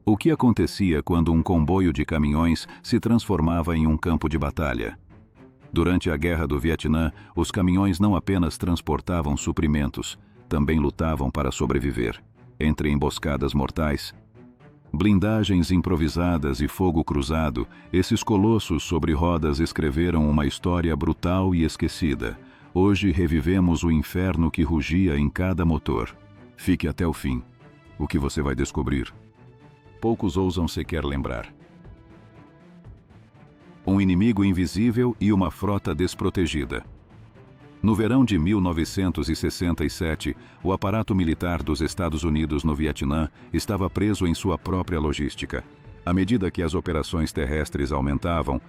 O que acontecia quando um comboio de caminhões se transformava em um campo de batalha? Durante a Guerra do Vietnã, os caminhões não apenas transportavam suprimentos, também lutavam para sobreviver. Entre emboscadas mortais, blindagens improvisadas e fogo cruzado, esses colossos sobre rodas escreveram uma história brutal e esquecida. Hoje revivemos o inferno que rugia em cada motor. Fique até o fim. O que você vai descobrir? Poucos ousam sequer lembrar. Um inimigo invisível e uma frota desprotegida. No verão de 1967, o aparato militar dos Estados Unidos no Vietnã estava preso em sua própria logística. À medida que as operações terrestres aumentavam,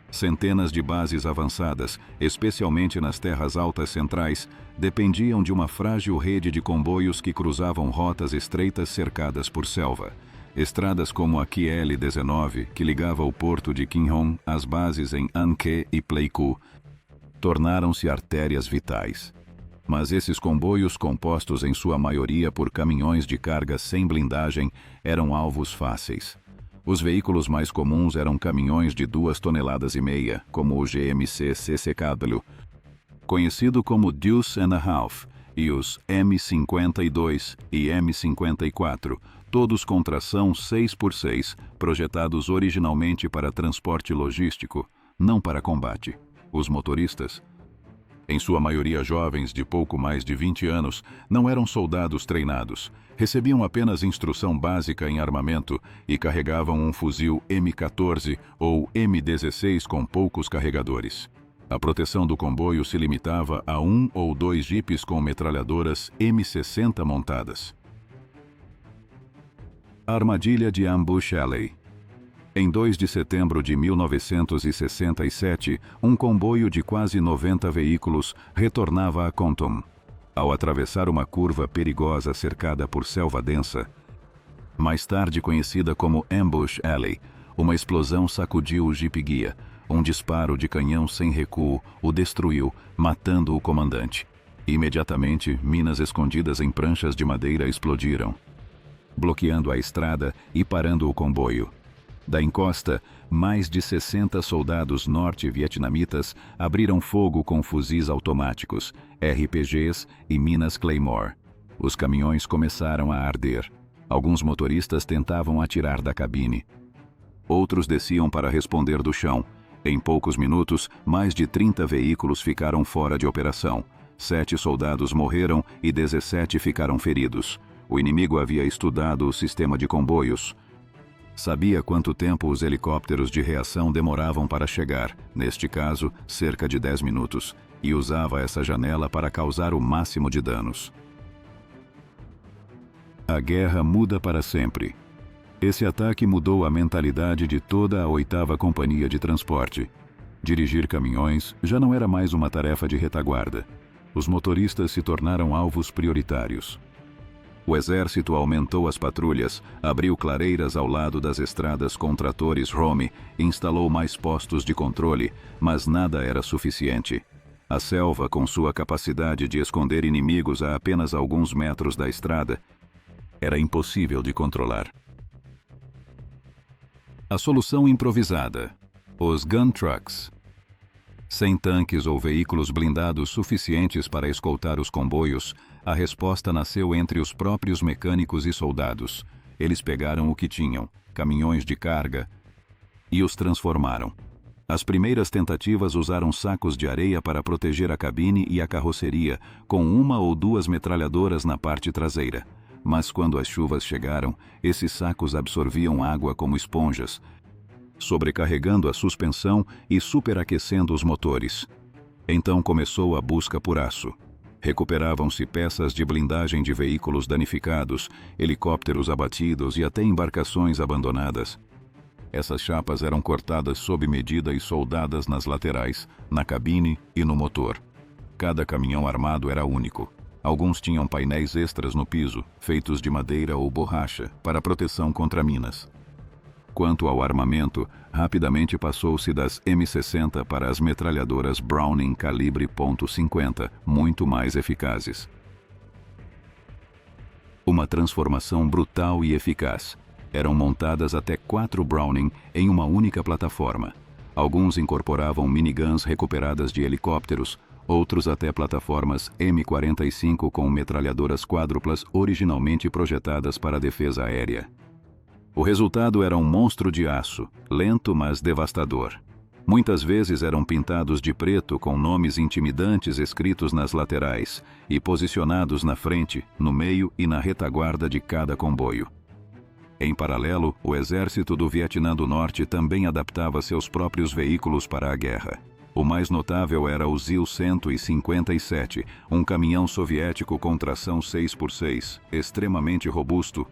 centenas de bases avançadas, especialmente nas terras altas centrais, dependiam de uma frágil rede de comboios que cruzavam rotas estreitas cercadas por selva. Estradas como a QL-19, que ligava o porto de Kinh Hon às bases em An Khe e Pleiku, tornaram-se artérias vitais. Mas esses comboios, compostos em sua maioria por caminhões de carga sem blindagem, eram alvos fáceis. Os veículos mais comuns eram caminhões de 2,5 toneladas, como o GMC CCW, conhecido como Deuce and a Half, e os M52 e M54, todos com tração 6x6, projetados originalmente para transporte logístico, não para combate. Os motoristas, em sua maioria jovens de pouco mais de 20 anos, não eram soldados treinados, recebiam apenas instrução básica em armamento e carregavam um fuzil M14 ou M16 com poucos carregadores. A proteção do comboio se limitava a 1 ou 2 jipes com metralhadoras M60 montadas. A armadilha de Ambush Alley. Em 2 de setembro de 1967, um comboio de quase 90 veículos retornava a Compton. Ao atravessar uma curva perigosa cercada por selva densa, mais tarde conhecida como Ambush Alley, uma explosão sacudiu o jipe-guia. Um disparo de canhão sem recuo o destruiu, matando o comandante. Imediatamente, minas escondidas em pranchas de madeira explodiram, bloqueando a estrada e parando o comboio. Da encosta, mais de 60 soldados norte-vietnamitas abriram fogo com fuzis automáticos, RPGs e minas Claymore. Os caminhões começaram a arder. Alguns motoristas tentavam atirar da cabine. Outros desciam para responder do chão. Em poucos minutos, mais de 30 veículos ficaram fora de operação. 7 soldados morreram e 17 ficaram feridos. O inimigo havia estudado o sistema de comboios. Sabia quanto tempo os helicópteros de reação demoravam para chegar, neste caso, cerca de 10 minutos, e usava essa janela para causar o máximo de danos. A guerra muda para sempre. Esse ataque mudou a mentalidade de toda a 8ª Companhia de Transporte. Dirigir caminhões já não era mais uma tarefa de retaguarda. Os motoristas se tornaram alvos prioritários. O exército aumentou as patrulhas, abriu clareiras ao lado das estradas com tratores Romy, instalou mais postos de controle, mas nada era suficiente. A selva, com sua capacidade de esconder inimigos a apenas alguns metros da estrada, era impossível de controlar. A solução improvisada: os gun trucks. Sem tanques ou veículos blindados suficientes para escoltar os comboios, a resposta nasceu entre os próprios mecânicos e soldados. Eles pegaram o que tinham, caminhões de carga, e os transformaram. As primeiras tentativas usaram sacos de areia para proteger a cabine e a carroceria, com 1 ou 2 metralhadoras na parte traseira. Mas quando as chuvas chegaram, esses sacos absorviam água como esponjas, sobrecarregando a suspensão e superaquecendo os motores. Então começou a busca por aço. Recuperavam-se peças de blindagem de veículos danificados, helicópteros abatidos e até embarcações abandonadas. Essas chapas eram cortadas sob medida e soldadas nas laterais, na cabine e no motor. Cada caminhão armado era único. Alguns tinham painéis extras no piso, feitos de madeira ou borracha, para proteção contra minas. Quanto ao armamento, rapidamente passou-se das M60 para as metralhadoras Browning calibre .50, muito mais eficazes. Uma transformação brutal e eficaz. Eram montadas até 4 Browning em uma única plataforma. Alguns incorporavam miniguns recuperadas de helicópteros, outros até plataformas M45 com metralhadoras quádruplas originalmente projetadas para a defesa aérea. O resultado era um monstro de aço, lento mas devastador. Muitas vezes eram pintados de preto com nomes intimidantes escritos nas laterais e posicionados na frente, no meio e na retaguarda de cada comboio. Em paralelo, o exército do Vietnã do Norte também adaptava seus próprios veículos para a guerra. O mais notável era o ZIL-157, um caminhão soviético com tração 6x6, extremamente robusto,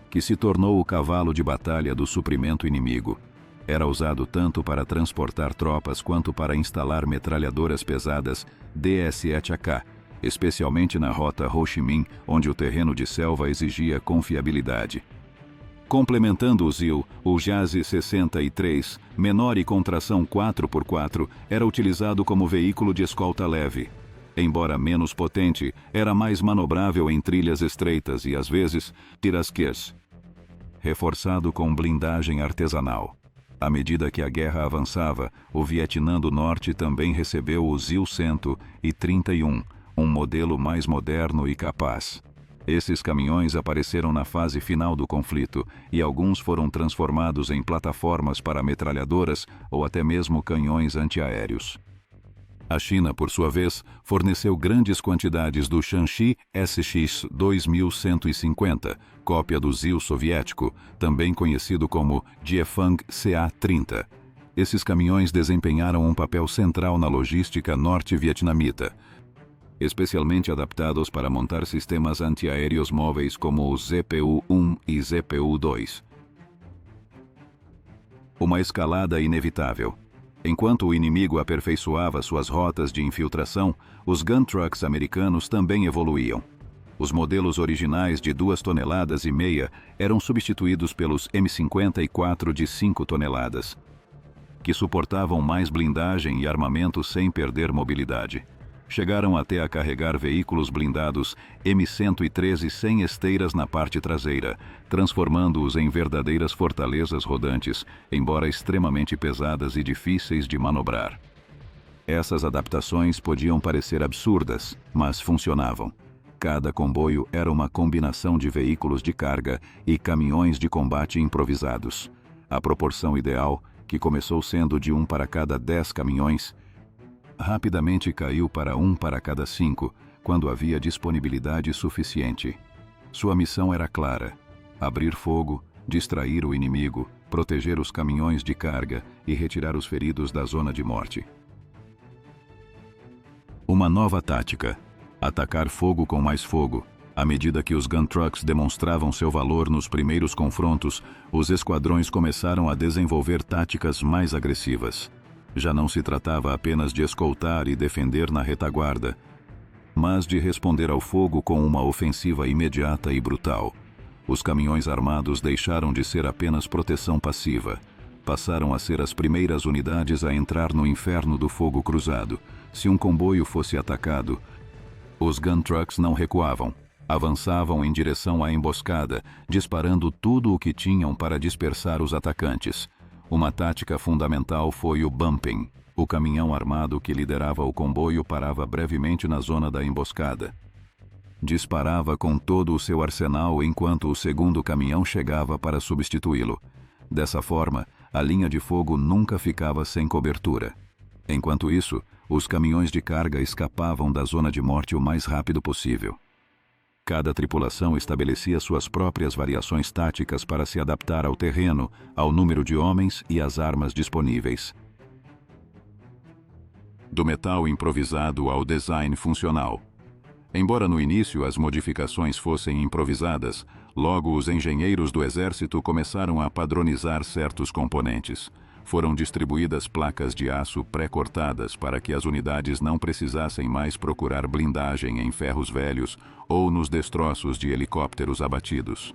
que se tornou o cavalo de batalha do suprimento inimigo. Era usado tanto para transportar tropas quanto para instalar metralhadoras pesadas DS-7AK, especialmente na rota Ho Chi Minh, onde o terreno de selva exigia confiabilidade. Complementando o ZIL, o JAS-63, menor e com tração 4x4, era utilizado como veículo de escolta leve. Embora menos potente, era mais manobrável em trilhas estreitas e, às vezes, tirasquês, reforçado com blindagem artesanal. À medida que a guerra avançava, o Vietnã do Norte também recebeu o ZIL-131, um modelo mais moderno e capaz. Esses caminhões apareceram na fase final do conflito e alguns foram transformados em plataformas para metralhadoras ou até mesmo canhões antiaéreos. A China, por sua vez, forneceu grandes quantidades do Shanxi SX-2150, cópia do ZIL soviético, também conhecido como Jiefeng CA-30. Esses caminhões desempenharam um papel central na logística norte-vietnamita, especialmente adaptados para montar sistemas antiaéreos móveis como o ZPU-1 e ZPU-2. Uma escalada inevitável. Enquanto o inimigo aperfeiçoava suas rotas de infiltração, os gun trucks americanos também evoluíam. Os modelos originais de 2,5 toneladas eram substituídos pelos M54 de 5 toneladas, que suportavam mais blindagem e armamento sem perder mobilidade. Chegaram até a carregar veículos blindados M113 sem esteiras na parte traseira, transformando-os em verdadeiras fortalezas rodantes, embora extremamente pesadas e difíceis de manobrar. Essas adaptações podiam parecer absurdas, mas funcionavam. Cada comboio era uma combinação de veículos de carga e caminhões de combate improvisados. A proporção ideal, que começou sendo de 1 para cada 10 caminhões, rapidamente caiu para 1 para cada 5, quando havia disponibilidade suficiente. Sua missão era clara: abrir fogo, distrair o inimigo, proteger os caminhões de carga e retirar os feridos da zona de morte. Uma nova tática: atacar fogo com mais fogo. À medida que os gun trucks demonstravam seu valor nos primeiros confrontos, os esquadrões começaram a desenvolver táticas mais agressivas. Já não se tratava apenas de escoltar e defender na retaguarda, mas de responder ao fogo com uma ofensiva imediata e brutal. Os caminhões armados deixaram de ser apenas proteção passiva. Passaram a ser as primeiras unidades a entrar no inferno do fogo cruzado. Se um comboio fosse atacado, os gun trucks não recuavam. Avançavam em direção à emboscada, disparando tudo o que tinham para dispersar os atacantes. Uma tática fundamental foi o bumping. O caminhão armado que liderava o comboio parava brevemente na zona da emboscada. Disparava com todo o seu arsenal enquanto o segundo caminhão chegava para substituí-lo. Dessa forma, a linha de fogo nunca ficava sem cobertura. Enquanto isso, os caminhões de carga escapavam da zona de morte o mais rápido possível. Cada tripulação estabelecia suas próprias variações táticas para se adaptar ao terreno, ao número de homens e às armas disponíveis. Do metal improvisado ao design funcional. Embora no início as modificações fossem improvisadas, logo os engenheiros do exército começaram a padronizar certos componentes. Foram distribuídas placas de aço pré-cortadas para que as unidades não precisassem mais procurar blindagem em ferros velhos ou nos destroços de helicópteros abatidos.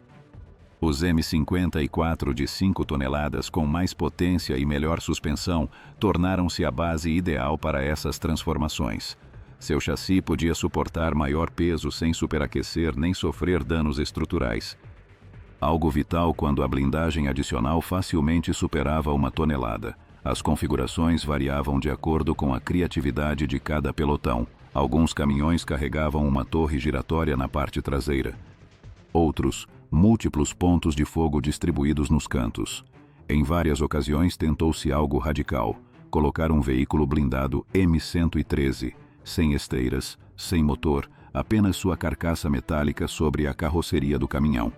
Os M54 de 5 toneladas com mais potência e melhor suspensão tornaram-se a base ideal para essas transformações. Seu chassi podia suportar maior peso sem superaquecer nem sofrer danos estruturais. Algo vital quando a blindagem adicional facilmente superava 1 tonelada. As configurações variavam de acordo com a criatividade de cada pelotão. Alguns caminhões carregavam uma torre giratória na parte traseira. Outros, múltiplos pontos de fogo distribuídos nos cantos. Em várias ocasiões tentou-se algo radical: colocar um veículo blindado M113, sem esteiras, sem motor, apenas sua carcaça metálica sobre a carroceria do caminhão.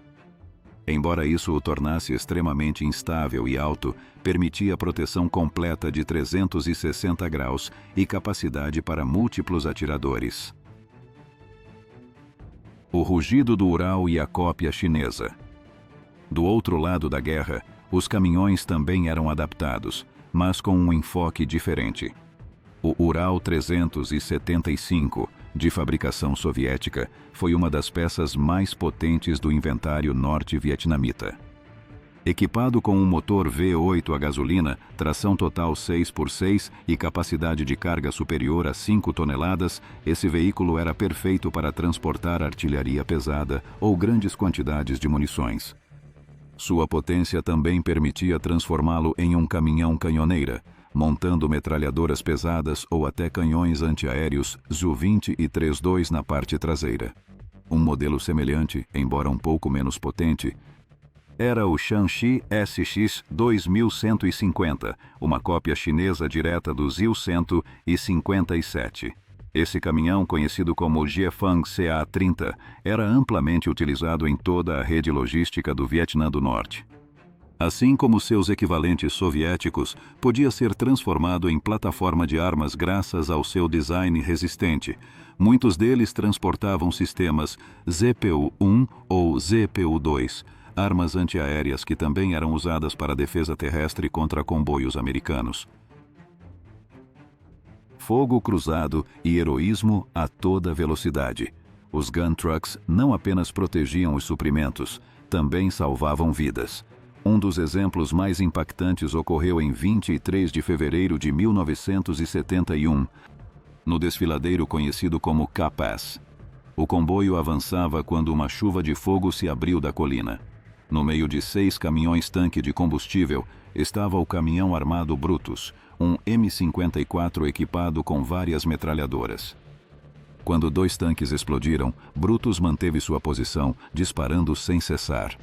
Embora isso o tornasse extremamente instável e alto, permitia proteção completa de 360 graus e capacidade para múltiplos atiradores. O rugido do Ural e a cópia chinesa. Do outro lado da guerra, os caminhões também eram adaptados, mas com um enfoque diferente. O Ural 375, de fabricação soviética, foi uma das peças mais potentes do inventário norte-vietnamita. Equipado com um motor V8 a gasolina, tração total 6x6 e capacidade de carga superior a 5 toneladas, esse veículo era perfeito para transportar artilharia pesada ou grandes quantidades de munições. Sua potência também permitia transformá-lo em um caminhão canhoneira, montando metralhadoras pesadas ou até canhões antiaéreos Zu-20 e 32 na parte traseira. Um modelo semelhante, embora um pouco menos potente, era o Shanxi SX 2150, uma cópia chinesa direta do Zil-157. Esse caminhão, conhecido como Jiefang CA-30, era amplamente utilizado em toda a rede logística do Vietnã do Norte. Assim como seus equivalentes soviéticos, podia ser transformado em plataforma de armas graças ao seu design resistente. Muitos deles transportavam sistemas ZPU-1 ou ZPU-2, armas antiaéreas que também eram usadas para a defesa terrestre contra comboios americanos. Fogo cruzado e heroísmo a toda velocidade. Os gun trucks não apenas protegiam os suprimentos, também salvavam vidas. Um dos exemplos mais impactantes ocorreu em 23 de fevereiro de 1971, no desfiladeiro conhecido como Ka-Pass. O comboio avançava quando uma chuva de fogo se abriu da colina. No meio de 6 caminhões-tanque de combustível estava o caminhão armado Brutus, um M54 equipado com várias metralhadoras. Quando 2 tanques explodiram, Brutus manteve sua posição, disparando sem cessar.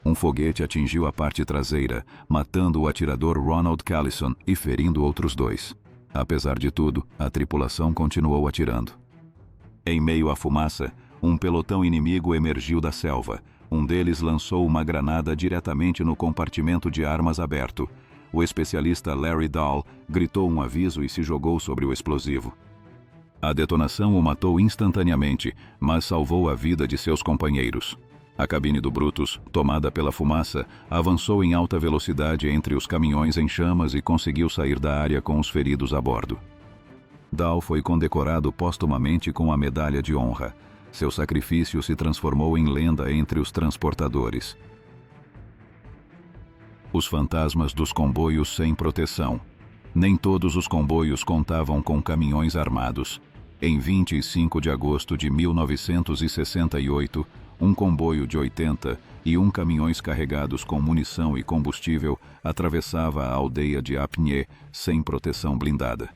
Um foguete atingiu a parte traseira, matando o atirador Ronald Callison e ferindo outros 2. Apesar de tudo, a tripulação continuou atirando. Em meio à fumaça, um pelotão inimigo emergiu da selva. Um deles lançou uma granada diretamente no compartimento de armas aberto. O especialista Larry Dahl gritou um aviso e se jogou sobre o explosivo. A detonação o matou instantaneamente, mas salvou a vida de seus companheiros. A cabine do Brutus, tomada pela fumaça, avançou em alta velocidade entre os caminhões em chamas e conseguiu sair da área com os feridos a bordo. Dahl foi condecorado póstumamente com a Medalha de Honra. Seu sacrifício se transformou em lenda entre os transportadores. Os fantasmas dos comboios sem proteção. Nem todos os comboios contavam com caminhões armados. Em 25 de agosto de 1968, um comboio de 81 caminhões carregados com munição e combustível atravessava a aldeia de Apnhe sem proteção blindada.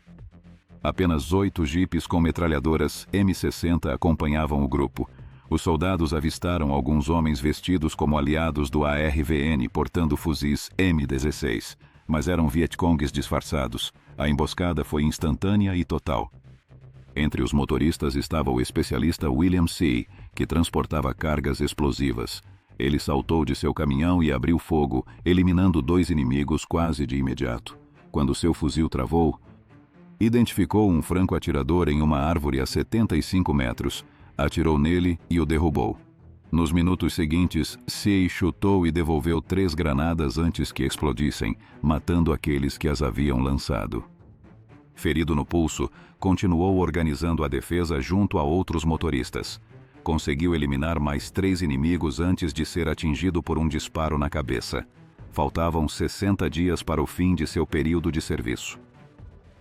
Apenas 8 jipes com metralhadoras M60 acompanhavam o grupo. Os soldados avistaram alguns homens vestidos como aliados do ARVN portando fuzis M16, mas eram Vietcongues disfarçados. A emboscada foi instantânea e total. Entre os motoristas estava o especialista William C., que transportava cargas explosivas. Ele saltou de seu caminhão e abriu fogo, eliminando 2 inimigos quase de imediato. Quando seu fuzil travou, identificou um franco-atirador em uma árvore a 75 metros, atirou nele e o derrubou. Nos minutos seguintes, C. chutou e devolveu 3 granadas antes que explodissem, matando aqueles que as haviam lançado. Ferido no pulso, continuou organizando a defesa junto a outros motoristas. Conseguiu eliminar mais 3 inimigos antes de ser atingido por um disparo na cabeça. Faltavam 60 dias para o fim de seu período de serviço.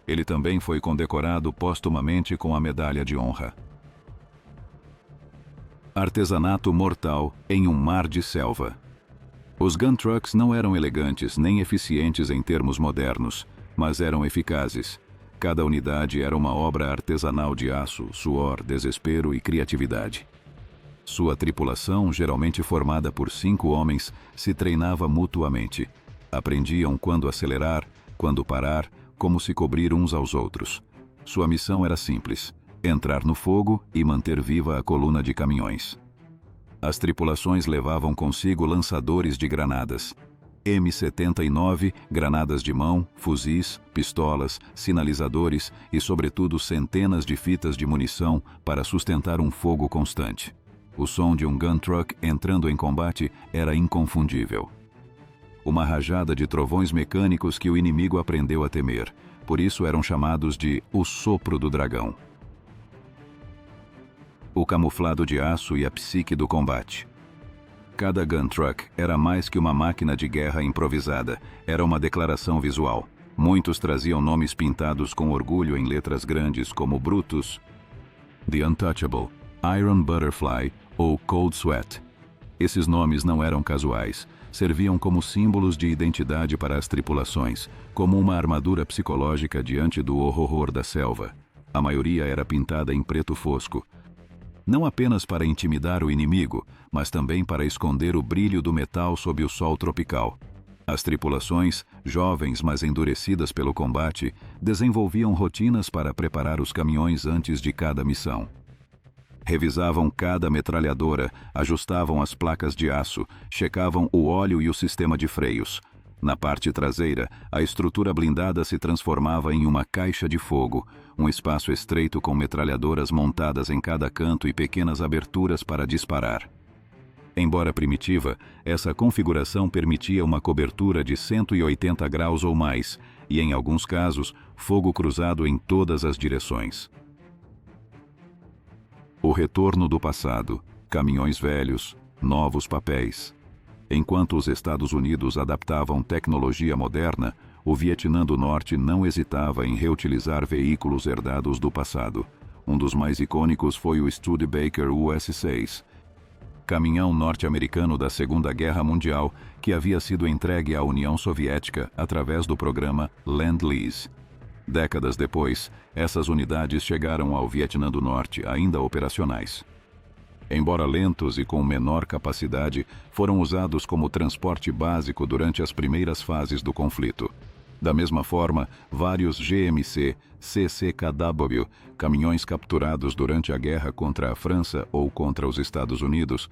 Ele também foi condecorado póstumamente com a Medalha de Honra. Artesanato mortal em um mar de selva. Os gun trucks não eram elegantes nem eficientes em termos modernos, mas eram eficazes. Cada unidade era uma obra artesanal de aço, suor, desespero e criatividade. Sua tripulação, geralmente formada por 5 homens, se treinava mutuamente. Aprendiam quando acelerar, quando parar, como se cobrir uns aos outros. Sua missão era simples: entrar no fogo e manter viva a coluna de caminhões. As tripulações levavam consigo lançadores de granadas. M79, granadas de mão, fuzis, pistolas, sinalizadores e, sobretudo, centenas de fitas de munição para sustentar um fogo constante. O som de um gun truck entrando em combate era inconfundível. Uma rajada de trovões mecânicos que o inimigo aprendeu a temer. Por isso eram chamados de o sopro do dragão. O camuflado de aço e a psique do combate. Cada gun truck era mais que uma máquina de guerra improvisada, era uma declaração visual. Muitos traziam nomes pintados com orgulho em letras grandes como Brutus, The Untouchable, Iron Butterfly ou Cold Sweat. Esses nomes não eram casuais, serviam como símbolos de identidade para as tripulações, como uma armadura psicológica diante do horror da selva. A maioria era pintada em preto fosco, não apenas para intimidar o inimigo, mas também para esconder o brilho do metal sob o sol tropical. As tripulações, jovens mas endurecidas pelo combate, desenvolviam rotinas para preparar os caminhões antes de cada missão. Revisavam cada metralhadora, ajustavam as placas de aço, checavam o óleo e o sistema de freios. Na parte traseira, a estrutura blindada se transformava em uma caixa de fogo, um espaço estreito com metralhadoras montadas em cada canto e pequenas aberturas para disparar. Embora primitiva, essa configuração permitia uma cobertura de 180 graus ou mais, e em alguns casos, fogo cruzado em todas as direções. O retorno do passado, caminhões velhos, novos papéis. Enquanto os Estados Unidos adaptavam tecnologia moderna, o Vietnã do Norte não hesitava em reutilizar veículos herdados do passado. Um dos mais icônicos foi o Studebaker US-6, caminhão norte-americano da Segunda Guerra Mundial que havia sido entregue à União Soviética através do programa Lend-Lease. Décadas depois, essas unidades chegaram ao Vietnã do Norte ainda operacionais. Embora lentos e com menor capacidade, foram usados como transporte básico durante as primeiras fases do conflito. Da mesma forma, vários GMC, CCKW, caminhões capturados durante a guerra contra a França ou contra os Estados Unidos,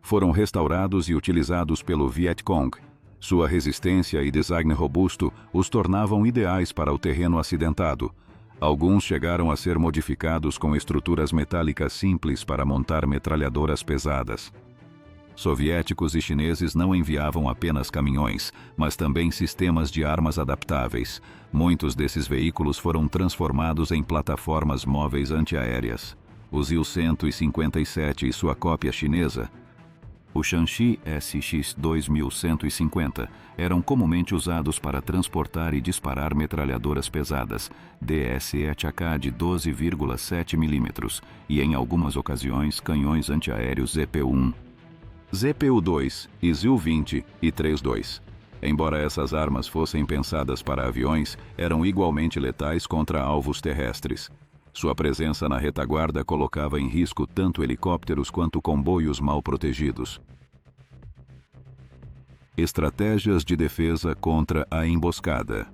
foram restaurados e utilizados pelo Vietcong. Sua resistência e design robusto os tornavam ideais para o terreno acidentado. Alguns chegaram a ser modificados com estruturas metálicas simples para montar metralhadoras pesadas. Soviéticos e chineses não enviavam apenas caminhões, mas também sistemas de armas adaptáveis. Muitos desses veículos foram transformados em plataformas móveis antiaéreas. O Zil-157 e sua cópia chinesa, o Shanxi SX-2150, eram comumente usados para transportar e disparar metralhadoras pesadas, DS-ETK de 12,7 mm, e em algumas ocasiões canhões antiaéreos ZPU-1, ZPU-2 e Zil-20 e 32. Embora essas armas fossem pensadas para aviões, eram igualmente letais contra alvos terrestres. Sua presença na retaguarda colocava em risco tanto helicópteros quanto comboios mal protegidos. Estratégias de defesa contra a emboscada.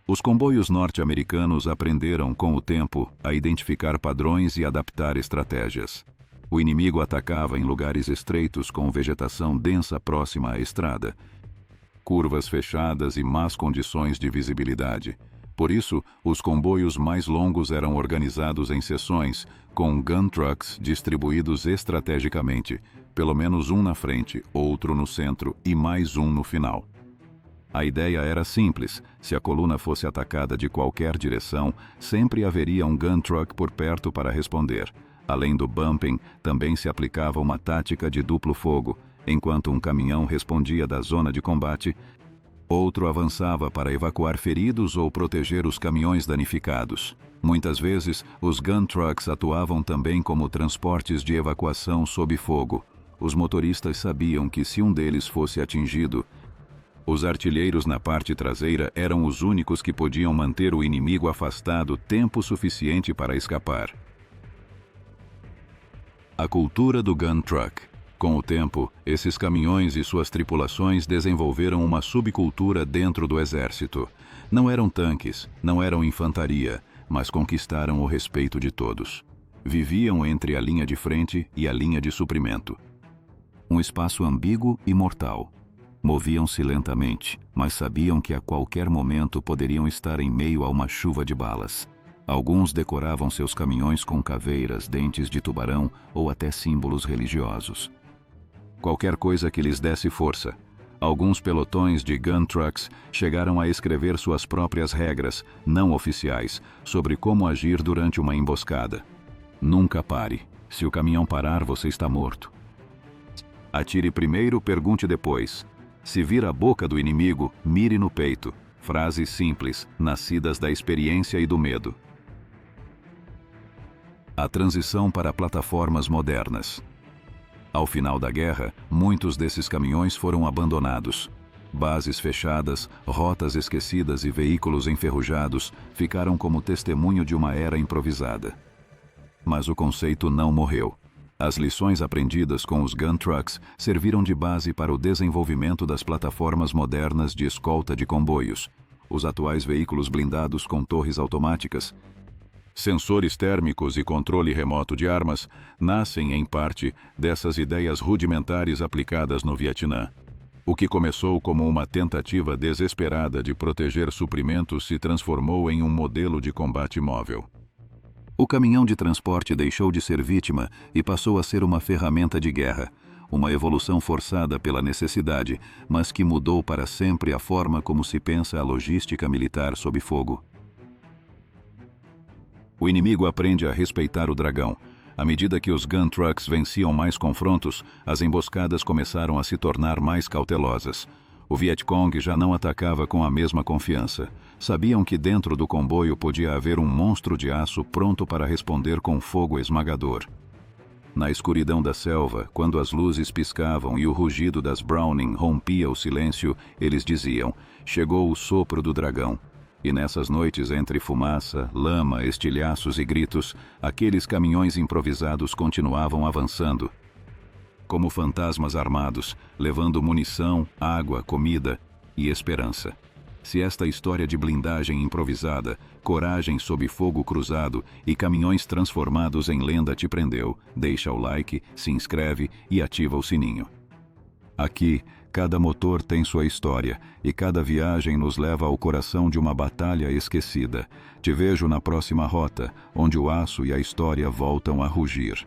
Os comboios norte-americanos aprenderam, com o tempo, a identificar padrões e adaptar estratégias. O inimigo atacava em lugares estreitos com vegetação densa próxima à estrada, curvas fechadas e más condições de visibilidade. Por isso, os comboios mais longos eram organizados em seções, com gun trucks distribuídos estrategicamente, pelo menos um na frente, outro no centro e mais um no final. A ideia era simples: se a coluna fosse atacada de qualquer direção, sempre haveria um gun truck por perto para responder. Além do bumping, também se aplicava uma tática de duplo fogo. Enquanto um caminhão respondia da zona de combate, outro avançava para evacuar feridos ou proteger os caminhões danificados. Muitas vezes, os gun trucks atuavam também como transportes de evacuação sob fogo. Os motoristas sabiam que se um deles fosse atingido, os artilheiros na parte traseira eram os únicos que podiam manter o inimigo afastado tempo suficiente para escapar. A cultura do gun truck. Com o tempo, esses caminhões e suas tripulações desenvolveram uma subcultura dentro do exército. Não eram tanques, não eram infantaria, mas conquistaram o respeito de todos. Viviam entre a linha de frente e a linha de suprimento. Um espaço ambíguo e mortal. Moviam-se lentamente, mas sabiam que a qualquer momento poderiam estar em meio a uma chuva de balas. Alguns decoravam seus caminhões com caveiras, dentes de tubarão ou até símbolos religiosos. Qualquer coisa que lhes desse força. Alguns pelotões de gun trucks chegaram a escrever suas próprias regras, não oficiais, sobre como agir durante uma emboscada. Nunca pare. Se o caminhão parar, você está morto. Atire primeiro, pergunte depois. Se vir a boca do inimigo, mire no peito. Frases simples, nascidas da experiência e do medo. A transição para plataformas modernas. Ao final da guerra, muitos desses caminhões foram abandonados. Bases fechadas, rotas esquecidas e veículos enferrujados ficaram como testemunho de uma era improvisada. Mas o conceito não morreu. As lições aprendidas com os gun trucks serviram de base para o desenvolvimento das plataformas modernas de escolta de comboios, os atuais veículos blindados com torres automáticas, sensores térmicos e controle remoto de armas nascem, em parte, dessas ideias rudimentares aplicadas no Vietnã. O que começou como uma tentativa desesperada de proteger suprimentos se transformou em um modelo de combate móvel. O caminhão de transporte deixou de ser vítima e passou a ser uma ferramenta de guerra, uma evolução forçada pela necessidade, mas que mudou para sempre a forma como se pensa a logística militar sob fogo. O inimigo aprende a respeitar o dragão. À medida que os gun trucks venciam mais confrontos, as emboscadas começaram a se tornar mais cautelosas. O Vietcong já não atacava com a mesma confiança. Sabiam que dentro do comboio podia haver um monstro de aço pronto para responder com fogo esmagador. Na escuridão da selva, quando as luzes piscavam e o rugido das Browning rompia o silêncio, eles diziam: "Chegou o sopro do dragão." E nessas noites entre fumaça, lama, estilhaços e gritos, aqueles caminhões improvisados continuavam avançando, como fantasmas armados, levando munição, água, comida e esperança. Se esta história de blindagem improvisada, coragem sob fogo cruzado e caminhões transformados em lenda te prendeu, deixa o like, se inscreve e ativa o sininho. Aqui, cada motor tem sua história e cada viagem nos leva ao coração de uma batalha esquecida. Te vejo na próxima rota, onde o aço e a história voltam a rugir.